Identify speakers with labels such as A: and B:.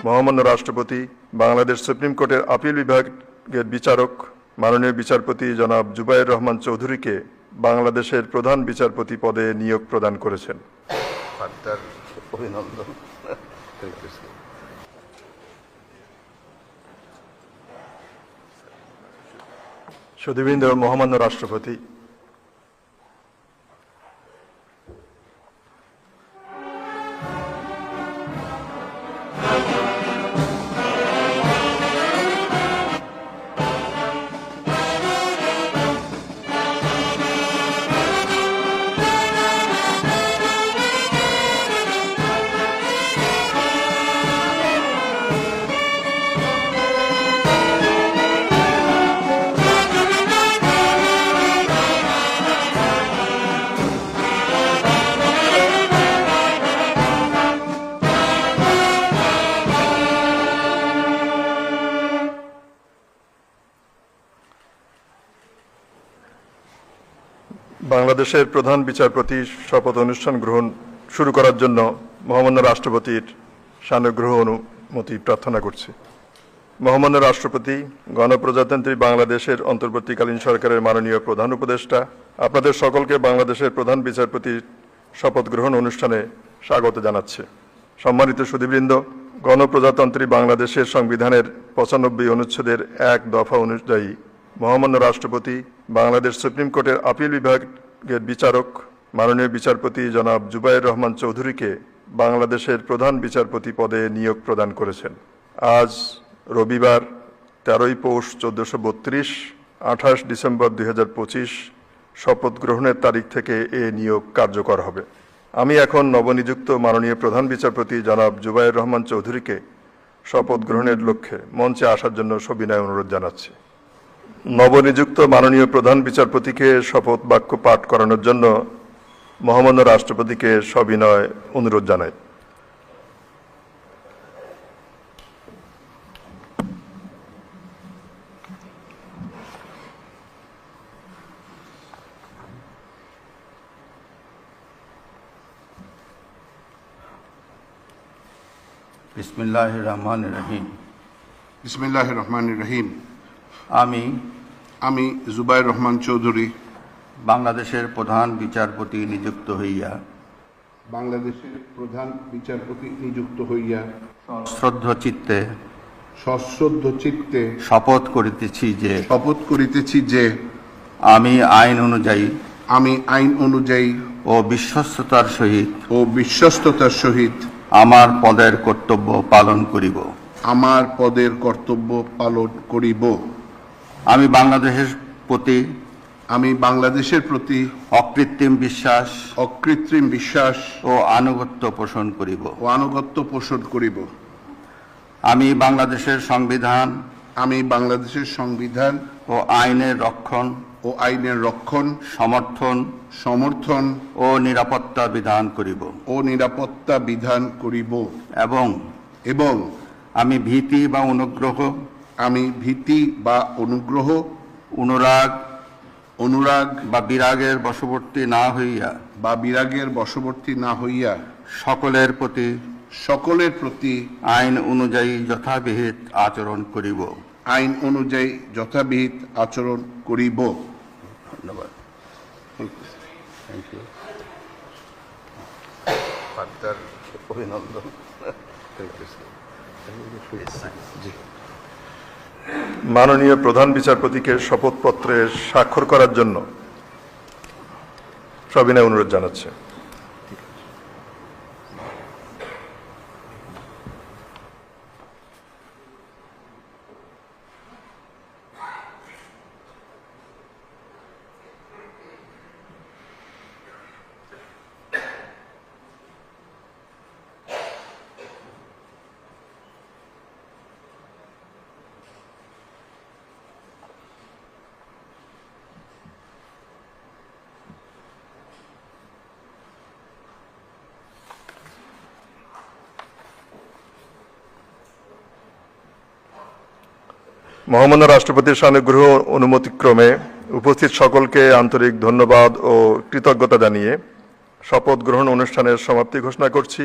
A: মহামান্য রাষ্ট্রপতি, বাংলাদেশ সুপ্রিম কোর্টের আপিল বিভাগের বিচারক মাননীয় বিচারপতি জনাব জুবায়ের রহমান চৌধুরীকে বাংলাদেশের প্রধান বিচারপতি পদে নিয়োগ প্রদান করেছেন।
B: অভিনন্দন।
A: সুধীবৃন্দ, মহামান্য রাষ্ট্রপতি, বাংলাদেশের প্রধান বিচারপতির শপথ অনুষ্ঠান গ্রহণ শুরু করার জন্য মহামান্য রাষ্ট্রপতির সানুগ্রহ অনুমতি প্রার্থনা করছি। মহামান্য রাষ্ট্রপতি, গণপ্রজাতন্ত্রী বাংলাদেশের অন্তর্বর্তীকালীন সরকারের মাননীয় প্রধান উপদেষ্টা, আপনাদের সকলকে বাংলাদেশের প্রধান বিচারপতির শপথ গ্রহণ অনুষ্ঠানে স্বাগত জানাচ্ছি। সম্মানিত সুধীবৃন্দ, গণপ্রজাতন্ত্রী বাংলাদেশের সংবিধানের 95 অনুচ্ছেদের 1 দফা অনুযায়ী মহামান্য রাষ্ট্রপতি, বাংলাদেশ সুপ্রিম কোর্টের আপিল বিভাগের বিচারক মাননীয় বিচারপতি জনাব জুবায়ের রহমান চৌধুরীকে বাংলাদেশের প্রধান বিচারপতি পদে নিয়োগ প্রদান করেছেন। আজ রবিবার 13 পৌষ 1432, 28 ডিসেম্বর 2025 শপথ গ্রহণের তারিখ থেকে এ নিয়োগ কার্যকর হবে। আমি এখন নবনিযুক্ত মাননীয় প্রধান বিচারপতি জনাব জুবায়ের রহমান চৌধুরীকে শপথ গ্রহণের লক্ষ্যে মঞ্চে আসার জন্য সবিনয় অনুরোধ জানাচ্ছি। নবনিযুক্ত মাননীয় প্রধান বিচারপতিকে শপথ বাক্য পাঠ করানোর জন্য মহামান্য রাষ্ট্রপতিকে সবিনয় অনুরোধ জানাই।
B: বিসমিল্লাহির রহমানির রহিম।
C: বিসমিল্লাহির রহমানির রহিম।
B: আমি
C: জুবায়ের রহমান চৌধুরী
B: বাংলাদেশের প্রধান বিচারপতি নিযুক্ত হইয়া শ্রদ্ধ চিত্তে শপথ করিতেছি যে আমি আইন অনুযায়ী ও বিশ্বস্ততার সহিত আমার পদের কর্তব্য পালন করিব। আমি বাংলাদেশের প্রতি অকৃত্রিম বিশ্বাস ও আনুগত্য পোষণ করিব। আমি বাংলাদেশের সংবিধান ও আইনের রক্ষণ সমর্থন ও নিরাপত্তা বিধান করিব এবং আমি ভীতি বা অনুরাগ বা বিরাগের বশবর্তী না হইয়া সকলের প্রতি আইন অনুযায়ী যথাবিহিত আচরণ করিব। ধন্যবাদ। অভিনন্দন।
A: মাননীয় প্রধান বিচারপতিকে শপথপত্রে স্বাক্ষর করার জন্য সবিনয় অনুরোধ জানাচ্ছে। মহামান্য রাষ্ট্রপতির সানুগ্রহ অনুমতিক্রমে উপস্থিত সকলকে আন্তরিক ধন্যবাদ ও কৃতজ্ঞতা জানিয়ে শপথ গ্রহণ অনুষ্ঠানের সমাপ্তি ঘোষণা করছি।